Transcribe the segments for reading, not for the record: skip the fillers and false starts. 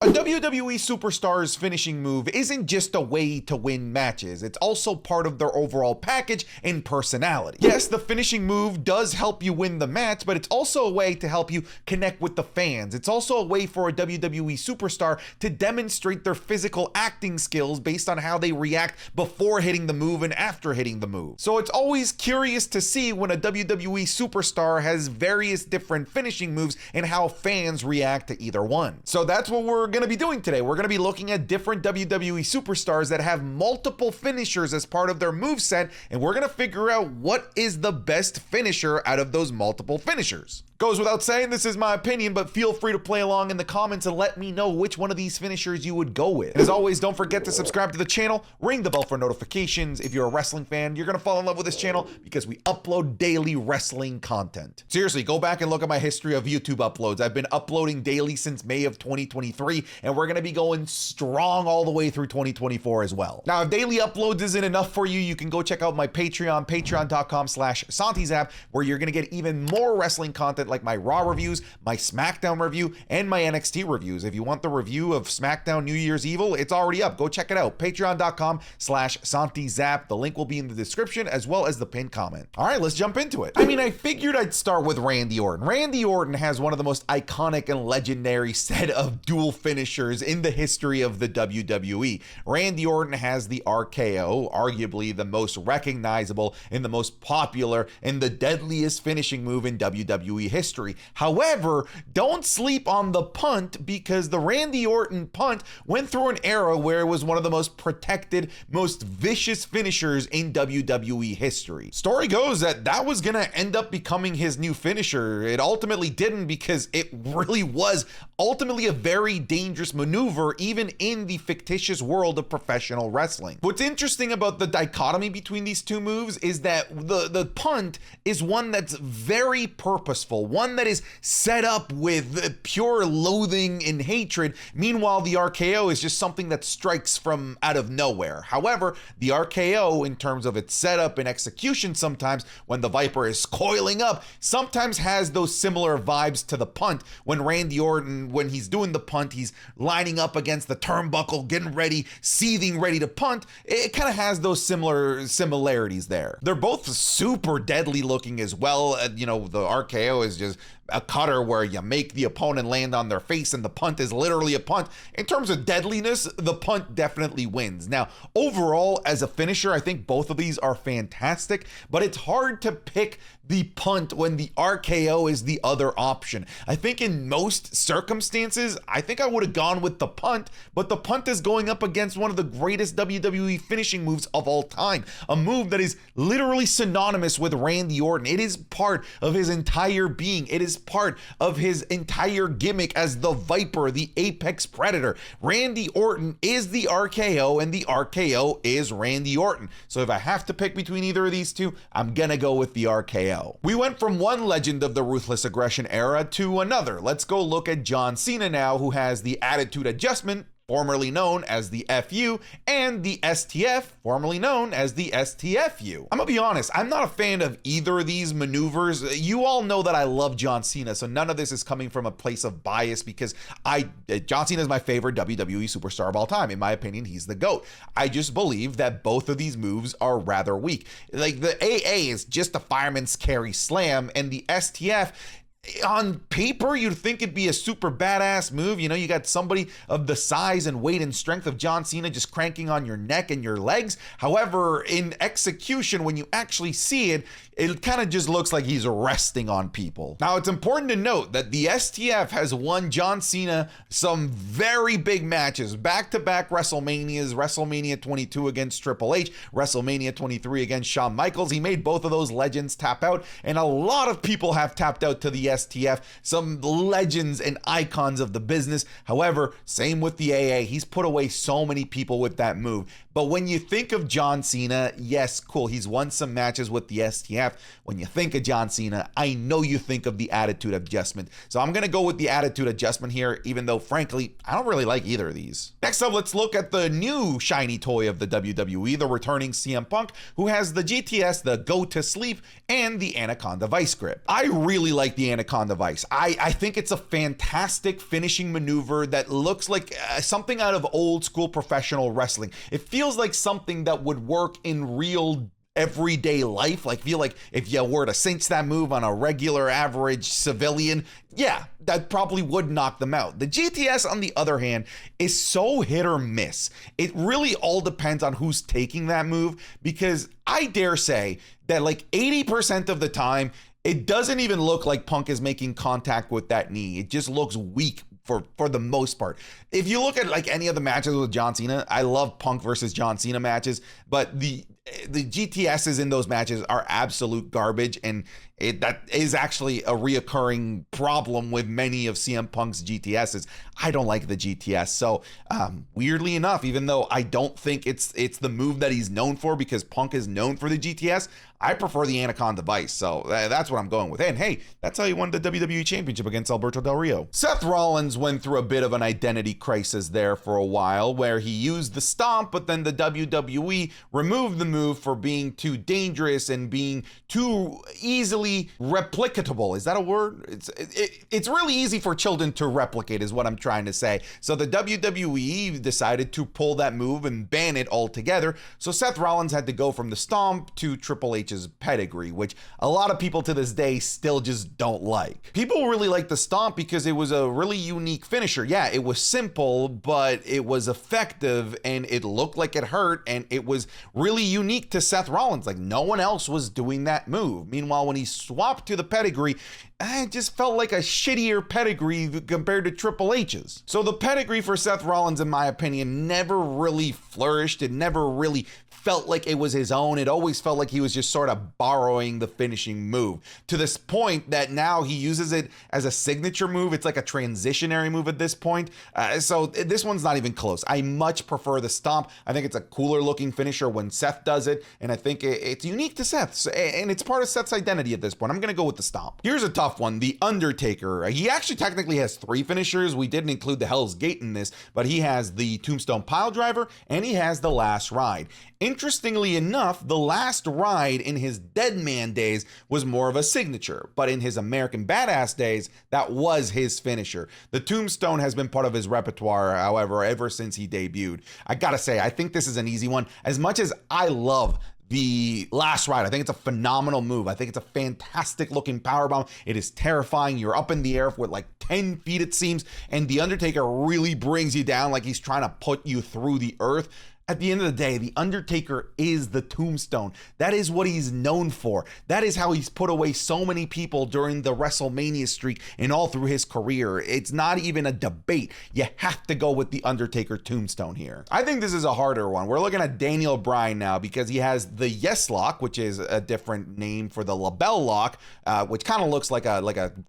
A WWE superstar's finishing move isn't just a way to win matches, it's also part of their overall package and personality. Yes, the finishing move does help you win the match, but it's also a way to help you connect with the fans. It's also a way for a WWE superstar to demonstrate their physical acting skills based on how they react before hitting the move and after hitting the move. So it's always curious to see when a WWE superstar has various different finishing moves and how fans react to either one. So that's what we're going to be doing today. We're going to be looking at different WWE superstars that have multiple finishers as part of their moveset, and we're going to figure out what is the best finisher out of those multiple finishers. Goes without saying, this is my opinion, but feel free to play along in the comments and let me know which one of these finishers you would go with. As always, don't forget to subscribe to the channel, ring the bell for notifications. If you're a wrestling fan, you're gonna fall in love with this channel because we upload daily wrestling content. Seriously, go back and look at my history of YouTube uploads. I've been uploading daily since May of 2023, and we're gonna be going strong all the way through 2024 as well. Now, if daily uploads isn't enough for you, you can go check out my Patreon, patreon.com/SantiZap, where you're gonna get even more wrestling content like my Raw reviews, my SmackDown review, and my NXT reviews. If you want the review of SmackDown New Year's Evil, it's already up. Go check it out. Patreon.com/SantiZap. The link will be in the description as well as the pinned comment. All right, let's jump into it. I figured I'd start with Randy Orton. Randy Orton has one of the most iconic and legendary set of dual finishers in the history of the WWE. Randy Orton has the RKO, arguably the most recognizable and the most popular and the deadliest finishing move in WWE history. However, don't sleep on the punt, because the Randy Orton punt went through an era where it was one of the most protected, most vicious finishers in WWE history. Story goes that was gonna end up becoming his new finisher. It ultimately didn't, because it really was ultimately a very dangerous maneuver even in the fictitious world of professional wrestling. What's interesting about the dichotomy between these two moves is that the punt is one that's very purposeful, one that is set up with pure loathing and hatred. Meanwhile, the RKO is just something that strikes from out of nowhere. However, the RKO, in terms of its setup and execution, sometimes when the Viper is coiling up, sometimes has those similar vibes to the punt. When Randy Orton, when he's doing the punt, he's lining up against the turnbuckle, getting ready, seething, ready to punt. It kind of has those similarities there. They're both super deadly looking as well. The RKO is just a cutter where you make the opponent land on their face, and the punt is literally a punt. In terms of deadliness, the punt definitely wins. Now, overall, as a finisher, I think both of these are fantastic, but it's hard to pick the punt when the RKO is the other option. I think in most circumstances, I think I would have gone with the punt, but the punt is going up against one of the greatest WWE finishing moves of all time, a move that is literally synonymous with Randy Orton. It is part of his entire being. It is part of his entire gimmick as the Viper, the apex predator. Randy Orton is the RKO, and the RKO is Randy Orton. So if I have to pick between either of these two, I'm gonna go with the RKO. We went from one legend of the Ruthless Aggression era to another. Let's go look at John Cena now, who has the Attitude Adjustment, formerly known as the FU, and the STF, formerly known as the STFU. I'm gonna be honest, I'm not a fan of either of these maneuvers. You all know that I love John Cena, so none of this is coming from a place of bias, because John Cena is my favorite WWE superstar of all time. In my opinion, he's the GOAT. I just believe that both of these moves are rather weak. Like, the AA is just a fireman's carry slam, and the STF, on paper, you'd think it'd be a super badass move. You got somebody of the size and weight and strength of John Cena just cranking on your neck and your legs. However, in execution, when you actually see it, it kind of just looks like he's resting on people. Now, it's important to note that the STF has won John Cena some very big matches, back-to-back WrestleManias, WrestleMania 22 against Triple H, WrestleMania 23 against Shawn Michaels. He made both of those legends tap out, and a lot of people have tapped out to the STF, some legends and icons of the business. However, same with the AA. He's put away so many people with that move. But when you think of John Cena, yes, cool, he's won some matches with the STF. When you think of John Cena, I know you think of the Attitude Adjustment. So I'm going to go with the Attitude Adjustment here, even though, frankly, I don't really like either of these. Next up, let's look at the new shiny toy of the WWE, the returning CM Punk, who has the GTS, the Go to Sleep, and the Anaconda Vice Grip. I really like the Anaconda Vice. I think it's a fantastic finishing maneuver that looks like something out of old school professional wrestling. It feels like something that would work in real everyday life. Like, feel like if you were to cinch that move on a regular average civilian, yeah, that probably would knock them out. The GTS, on the other hand, is so hit or miss. It really all depends on who's taking that move, because I dare say that like 80% of the time, it doesn't even look like Punk is making contact with that knee. It just looks weak for the most part. If you look at like any of the matches with John Cena, I love Punk versus John Cena matches, but the GTSs in those matches are absolute garbage, and that is actually a reoccurring problem with many of CM Punk's GTSs. I don't like the GTS. So weirdly enough, even though I don't think it's the move that he's known for, because Punk is known for the GTS, I prefer the Anaconda Vice. So that's what I'm going with. And hey, that's how he won the WWE Championship against Alberto Del Rio. Seth Rollins went through a bit of an identity crisis there for a while, where he used the stomp, but then the WWE removed the move for being too dangerous and being too easily replicatable. Is that a word? It's really easy for children to replicate, is what I'm trying to say. So the WWE decided to pull that move and ban it altogether. So Seth Rollins had to go from the stomp to Triple H's pedigree, which a lot of people to this day still just don't like. People really like the stomp because it was a really unique finisher. Yeah, it was simple, but it was effective, and it looked like it hurt, and it was really unique to Seth Rollins. Like, no one else was doing that move. Meanwhile, when he swapped to the pedigree, it just felt like a shittier pedigree compared to Triple H's. So the pedigree for Seth Rollins, in my opinion, never really flourished. It never really felt like it was his own. It always felt like he was just sort of borrowing the finishing move, to this point that now he uses it as a signature move. It's like a transitionary move at this point. So this one's not even close. I much prefer the stomp. I think it's a cooler looking finisher when Seth does it, and I think it's unique to Seth, and it's part of Seth's identity at this point. I'm gonna go with the stomp. Here's a tough one, The Undertaker. He actually technically has 3 finishers. We didn't include the Hell's Gate in this, but he has the Tombstone Piledriver, and he has the Last Ride. Interestingly enough, the Last Ride in his Dead Man days was more of a signature, but in his American Badass days, that was his finisher. The Tombstone has been part of his repertoire, however, ever since he debuted. I gotta say, I think this is an easy one. As much as I love the Last Ride, I think it's a phenomenal move. I think it's a fantastic looking powerbomb. It is terrifying. You're up in the air with like 10 feet, it seems, and The Undertaker really brings you down like he's trying to put you through the earth. At the end of the day, The Undertaker is the Tombstone. That is what he's known for. That is how he's put away so many people during the WrestleMania streak and all through his career. It's not even a debate. You have to go with The Undertaker Tombstone here. I think this is a harder one. We're looking at Daniel Bryan now, because he has the Yes Lock, which is a different name for the Label Lock, which kind of looks like a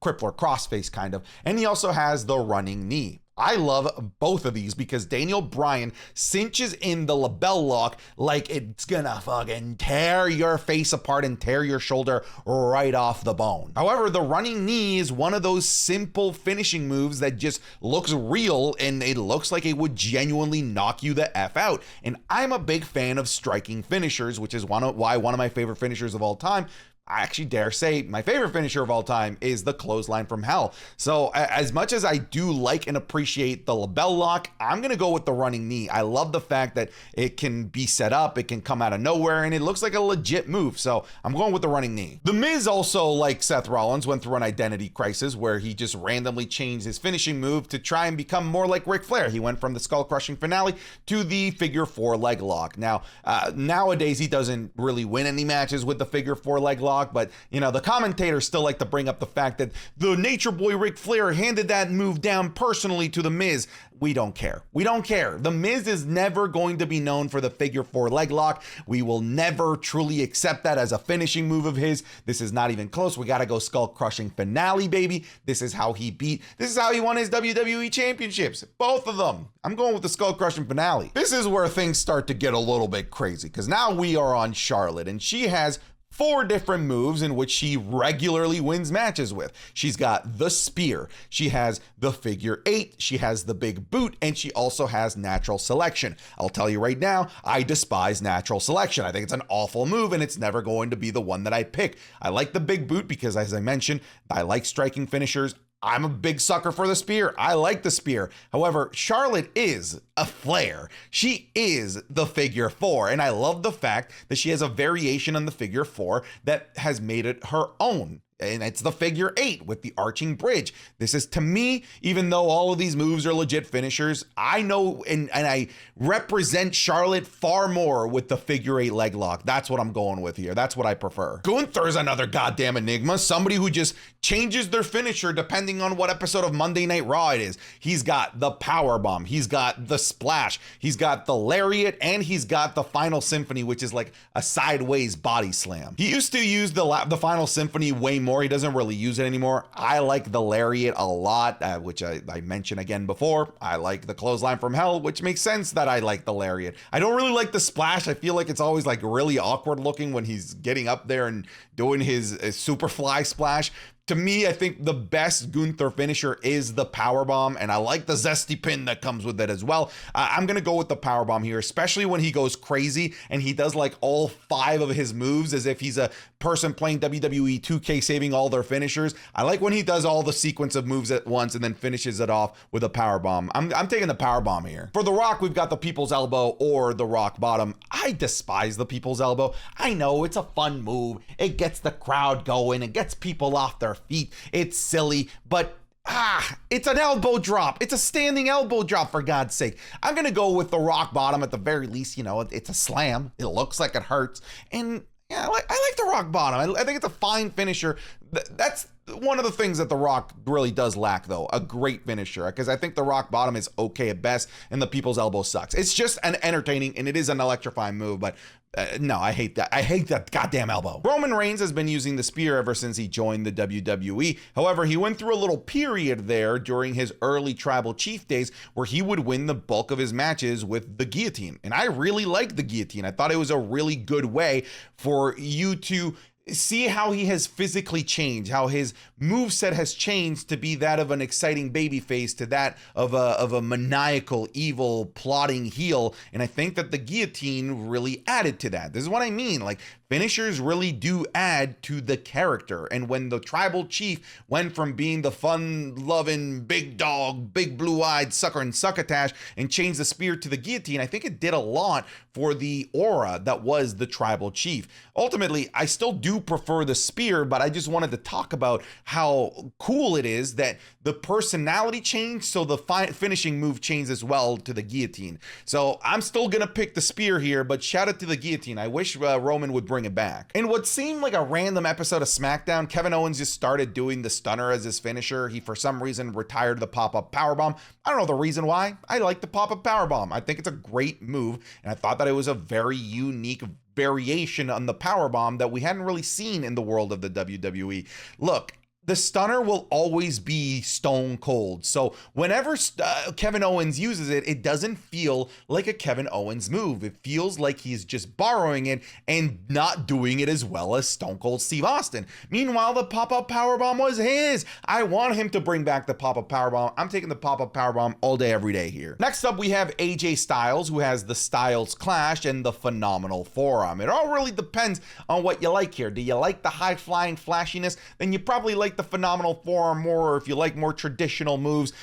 crippler crossface kind of. And he also has the Running Knee. I love both of these because Daniel Bryan cinches in the Label Lock like it's gonna fucking tear your face apart and tear your shoulder right off the bone. However, the Running Knee is one of those simple finishing moves that just looks real, and it looks like it would genuinely knock you the F out. And I'm a big fan of striking finishers, which is why one of my favorite finishers of all time, I actually dare say my favorite finisher of all time, is the Clothesline from Hell. So as much as I do like and appreciate the Label Lock, I'm going to go with the Running Knee. I love the fact that it can be set up, it can come out of nowhere, and it looks like a legit move. So I'm going with the Running Knee. The Miz also, like Seth Rollins, went through an identity crisis where he just randomly changed his finishing move to try and become more like Ric Flair. He went from the Skull Crushing Finale to the Figure 4 Leg Lock. Now, nowadays he doesn't really win any matches with the Figure 4 Leg Lock, but you know, the commentators still like to bring up the fact that the Nature Boy Ric Flair handed that move down personally to The Miz. We don't care. We don't care. The Miz is never going to be known for the Figure 4 Leg Lock. We will never truly accept that as a finishing move of his. This is not even close. We got to go Skull Crushing Finale, baby. This is how he won his WWE championships. Both of them. I'm going with the Skull Crushing Finale. This is where things start to get a little bit crazy, because now we are on Charlotte, and she has 4 different moves in which she regularly wins matches with. She's got the spear, she has the figure 8, she has the big boot, and she also has natural selection. I'll tell you right now, I despise natural selection. I think it's an awful move and it's never going to be the one that I pick. I like the big boot because, as I mentioned, I like striking finishers. I'm a big sucker for the spear. I like the spear. However, Charlotte is a flare. She is the figure 4. And I love the fact that she has a variation on the figure 4 that has made it her own. And it's the figure 8 with the arching bridge. This is, to me, even though all of these moves are legit finishers, I know and I represent Charlotte far more with the figure 8 leg lock. That's what I'm going with here. That's what I prefer. Gunther's another goddamn enigma. Somebody who just changes their finisher depending on what episode of Monday Night Raw it is. He's got the power bomb. He's got the splash. He's got the lariat, and he's got the final symphony, which is like a sideways body slam. He used to use the final symphony way more. He doesn't really use it anymore. I like the lariat a lot, which I mentioned again before. I like the clothesline from hell, which makes sense that I like the lariat. I don't really like the splash. I feel like it's always like really awkward looking when he's getting up there and doing his superfly splash. To me, I think the best Gunther finisher is the powerbomb, and I like the zesty pin that comes with it as well. I'm going to go with the powerbomb here, especially when he goes crazy and he does like all 5 of his moves as if he's a person playing WWE 2K saving all their finishers. I like when he does all the sequence of moves at once and then finishes it off with a powerbomb. I'm taking the powerbomb here. For The Rock, we've got the People's Elbow or the Rock Bottom. I despise the People's Elbow. I know it's a fun move. It gets the crowd going. It gets people off their feet. It's silly, but it's an elbow drop. It's a standing elbow drop, for God's sake. I'm gonna go with the Rock Bottom at the very least. You know, it's a slam. It looks like it hurts, and yeah, I like the Rock Bottom. I think it's a fine finisher. That's one of the things that the Rock really does lack, though, a great finisher, because I think the Rock Bottom is okay at best and the People's Elbow sucks. It's just an entertaining and it is an electrifying move, but no, I hate that. I hate that goddamn elbow. Roman Reigns has been using the spear ever since he joined the WWE. However, he went through a little period there during his early Tribal Chief days where he would win the bulk of his matches with the guillotine. And I really liked the guillotine. I thought it was a really good way for you to see how he has physically changed, how his moveset has changed to be that of an exciting babyface to that of a maniacal, evil, plotting heel. And I think that the guillotine really added to that. This is what I mean. Like, finishers really do add to the character. And when the Tribal Chief went from being the fun-loving, big dog, big blue-eyed sucker and succotash and changed the spear to the guillotine, I think it did a lot for the aura that was the Tribal Chief. Ultimately, I still do prefer the spear, but I just wanted to talk about how cool it is that the personality changed, so the finishing move changed as well to the guillotine. So I'm still gonna pick the spear here, but shout out to the guillotine. I wish Roman would bring it back. In what seemed like a random episode of SmackDown, Kevin Owens just started doing the stunner as his finisher. He, for some reason, retired the pop-up powerbomb. I don't know the reason why. I like the pop-up powerbomb. I think it's a great move, and I thought that it was a very unique variation on the powerbomb that we hadn't really seen in the world of the WWE. Look, the stunner will always be stone cold. So whenever Kevin Owens uses it, it doesn't feel like a Kevin Owens move. It feels like he's just borrowing it and not doing it as well as Stone Cold Steve Austin. Meanwhile, the pop-up powerbomb was his. I want him to bring back the pop-up powerbomb. I'm taking the pop-up powerbomb all day, every day here. Next up, we have AJ Styles, who has the Styles Clash and the Phenomenal Forearm. It all really depends on what you like here. Do you like the high-flying flashiness? Then you probably like the Phenomenal Forearm more, or if you like more traditional moves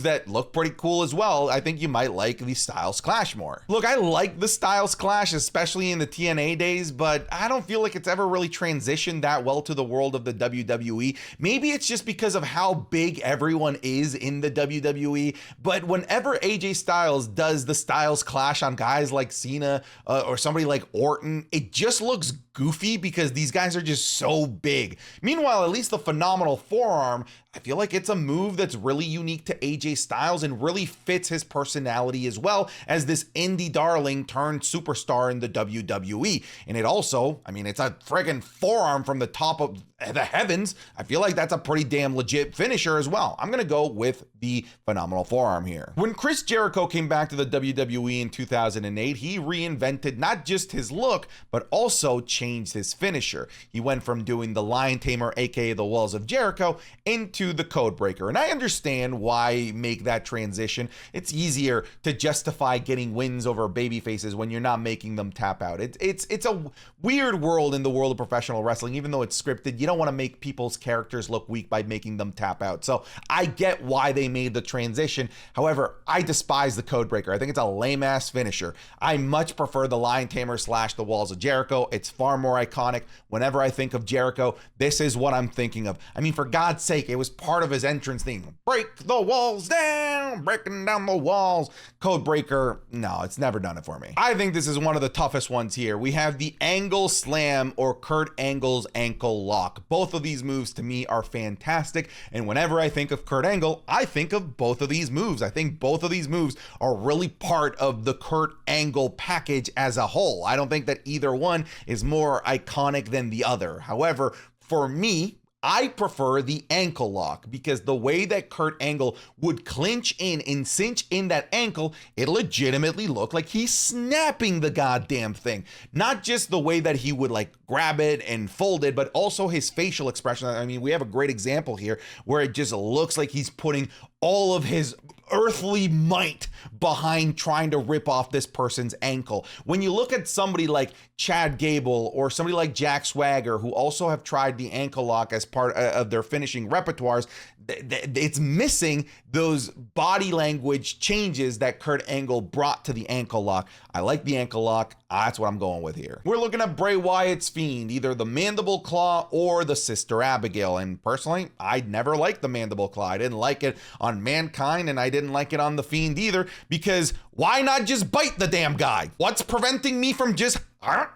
that look pretty cool as well, I think you might like the Styles Clash more. Look, I like the Styles Clash, especially in the TNA days, but I don't feel like it's ever really transitioned that well to the world of the WWE. Maybe it's just because of how big everyone is in the WWE, but whenever AJ Styles does the Styles Clash on guys like Cena or somebody like Orton, it just looks goofy because these guys are just so big. Meanwhile, at least the Phenomenal Forearm, I feel like it's a move that's really unique to AJ Styles and really fits his personality as well as this indie darling turned superstar in the WWE. And it also, I mean, it's a friggin' forearm from the top of the heavens, I feel like that's a pretty damn legit finisher as well. I'm gonna go with the phenomenal forearm here. When Chris Jericho came back to the WWE in 2008, he reinvented not just his look, but also changed his finisher. He went from doing the Lion Tamer, aka the Walls of Jericho, into the Codebreaker. And I understand why make that transition. It's easier to justify getting wins over baby faces when you're not making them tap out. It's a weird world in the world of professional wrestling. Even though it's scripted, you don't want to make people's characters look weak by making them tap out. So I get why they made the transition. However, I despise the Codebreaker. I think it's a lame ass finisher. I much prefer the Lion Tamer / the Walls of Jericho. It's far more iconic. Whenever I think of Jericho, this is what I'm thinking of. I mean, for God's sake, it was part of his entrance theme. Break the walls down, breaking down the walls. Codebreaker, no, it's never done it for me. I think this is one of the toughest ones here. We have the Angle Slam or Kurt Angle's ankle lock. Both of these moves to me are fantastic. And whenever I think of Kurt Angle, I think of both of these moves. I think both of these moves are really part of the Kurt Angle package as a whole. I don't think that either one is more iconic than the other. However, for me, I prefer the ankle lock because the way that Kurt Angle would clinch in and cinch in that ankle, it legitimately looked like he's snapping the goddamn thing. Not just the way that he would like grab it and fold it, but also his facial expression. I mean, we have a great example here where it just looks like he's putting all of his earthly might behind trying to rip off this person's ankle. When you look at somebody like Chad Gable or somebody like Jack Swagger, who also have tried the ankle lock as part of their finishing repertoires, it's missing those body language changes that Kurt Angle brought to the ankle lock. I like the ankle lock. That's what I'm going with here. We're looking at Bray Wyatt's Fiend, either the Mandible Claw or the Sister Abigail. And personally, I never liked the Mandible Claw. I didn't like it on Mankind, and I didn't like it on the Fiend either, because why not just bite the damn guy? What's preventing me from just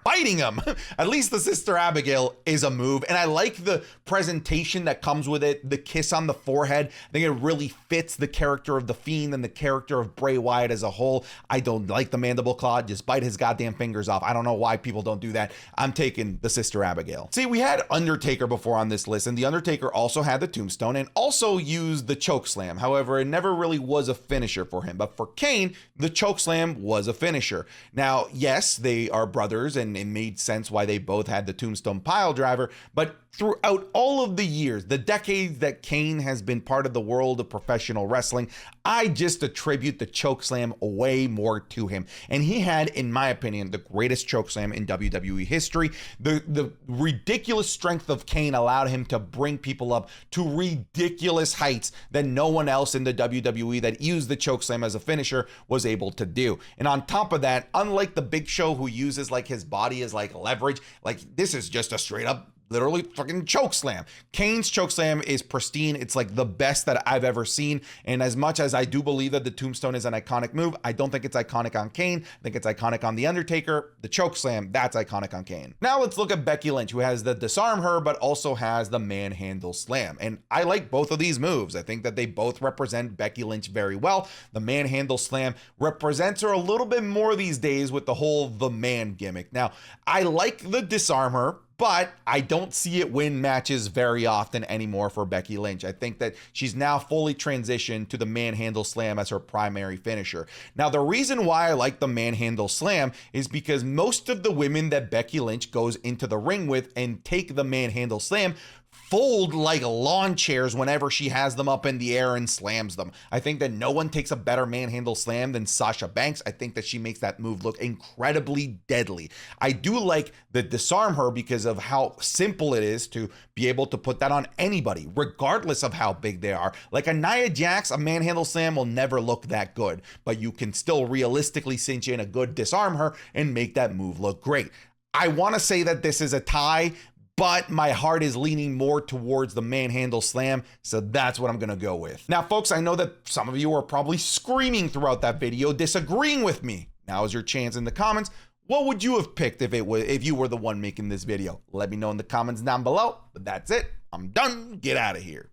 biting him? At least the Sister Abigail is a move, and I like the presentation that comes with it. The kiss on the forehead, I think it really fits the character of the Fiend and the character of Bray Wyatt as a whole. I don't like the Mandible Claw. Just bite his goddamn fingers off. I don't know why people don't do that. I'm taking the Sister Abigail. See, we had Undertaker before on this list, and the Undertaker also had the Tombstone and also used the Choke Slam. However, it never really was a finisher for him. But for Kane, the Choke Slam was a finisher. Now, yes, they are brothers, and it made sense why they both had the Tombstone Pile Driver, but throughout all of the years, the decades that Kane has been part of the world of professional wrestling, I just attribute the chokeslam way more to him. And he had, in my opinion, the greatest chokeslam in WWE history. The ridiculous strength of Kane allowed him to bring people up to ridiculous heights that no one else in the WWE that used the chokeslam as a finisher was able to do. And on top of that, unlike the Big Show, who uses like his body as like leverage, like this is just a straight up literally fucking choke slam. Kane's choke slam is pristine. It's like the best that I've ever seen. And as much as I do believe that the Tombstone is an iconic move, I don't think it's iconic on Kane. I think it's iconic on The Undertaker. The choke slam, that's iconic on Kane. Now let's look at Becky Lynch, who has the Disarm Her, but also has the Manhandle Slam. And I like both of these moves. I think that they both represent Becky Lynch very well. The Manhandle Slam represents her a little bit more these days with the whole the man gimmick. Now, I like the Disarm Her, but I don't see it win matches very often anymore for Becky Lynch. I think that she's now fully transitioned to the Manhandle Slam as her primary finisher. Now, the reason why I like the Manhandle Slam is because most of the women that Becky Lynch goes into the ring with and take the Manhandle Slam fold like lawn chairs whenever she has them up in the air and slams them. I think that no one takes a better manhandle slam than Sasha Banks. I think that she makes that move look incredibly deadly. I do like the Disarm Her because of how simple it is to be able to put that on anybody, regardless of how big they are. Like a Nia Jax, a manhandle slam will never look that good, but you can still realistically cinch in a good Disarm Her and make that move look great. I want to say that this is a tie, but my heart is leaning more towards the Manhandle Slam, so that's what I'm gonna go with. Now, folks, I know that some of you are probably screaming throughout that video, disagreeing with me. Now is your chance in the comments. What would you have picked if you were the one making this video? Let me know in the comments down below. But that's it. I'm done. Get out of here.